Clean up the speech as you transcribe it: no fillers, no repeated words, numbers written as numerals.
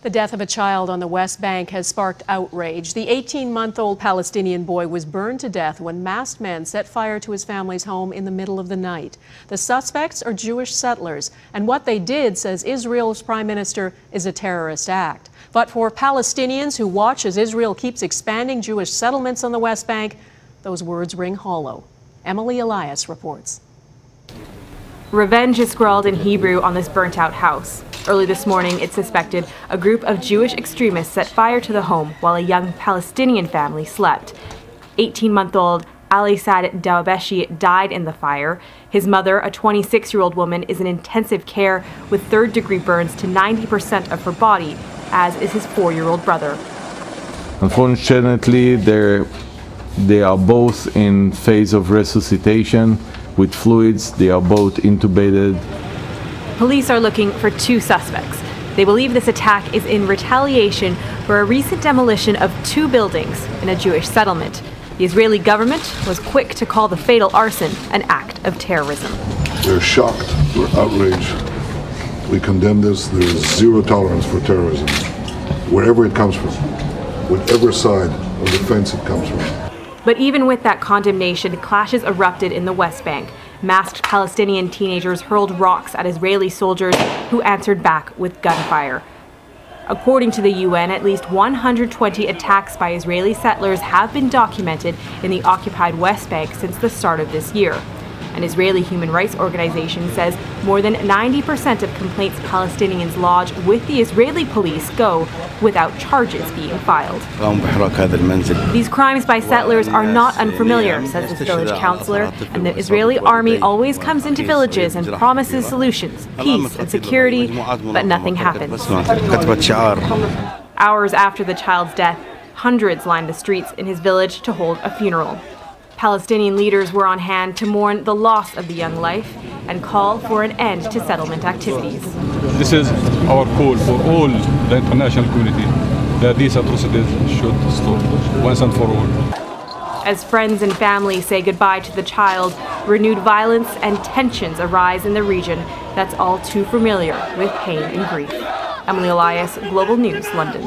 The death of a child on the West Bank has sparked outrage. The 18-month-old Palestinian boy was burned to death when masked men set fire to his family's home in the middle of the night. The suspects are Jewish settlers, and what they did, says Israel's prime minister, is a terrorist act. But for Palestinians who watch as Israel keeps expanding Jewish settlements on the West Bank, those words ring hollow. Emily Elias reports. Revenge is scrawled in Hebrew on this burnt-out house. Early this morning, it's suspected a group of Jewish extremists set fire to the home while a young Palestinian family slept. 18-month-old Ali Saad Dawabeshi died in the fire. His mother, a 26-year-old woman, is in intensive care with third-degree burns to 90% of her body, as is his 4-year-old brother. Unfortunately, they are both in phase of resuscitation with fluids. They are both intubated. Police are looking for 2 suspects. They believe this attack is in retaliation for a recent demolition of 2 buildings in a Jewish settlement. The Israeli government was quick to call the fatal arson an act of terrorism. We're shocked, we're outraged. We condemn this. There is zero tolerance for terrorism, wherever it comes from, whatever side of the fence it comes from. But even with that condemnation, clashes erupted in the West Bank. Masked Palestinian teenagers hurled rocks at Israeli soldiers who answered back with gunfire. According to the UN, at least 120 attacks by Israeli settlers have been documented in the occupied West Bank since the start of this year. An Israeli human rights organization says more than 90% of complaints Palestinians lodge with the Israeli police go without charges being filed. These crimes by settlers are not unfamiliar, says this village councillor, and the Israeli army always comes into villages and promises solutions, peace and security, but nothing happens. Hours after the child's death, hundreds lined the streets in his village to hold a funeral. Palestinian leaders were on hand to mourn the loss of the young life and call for an end to settlement activities. This is our call for all the international community that these atrocities should stop once and for all. As friends and family say goodbye to the child, renewed violence and tensions arise in the region that's all too familiar with pain and grief. Emily Elias, Global News, London.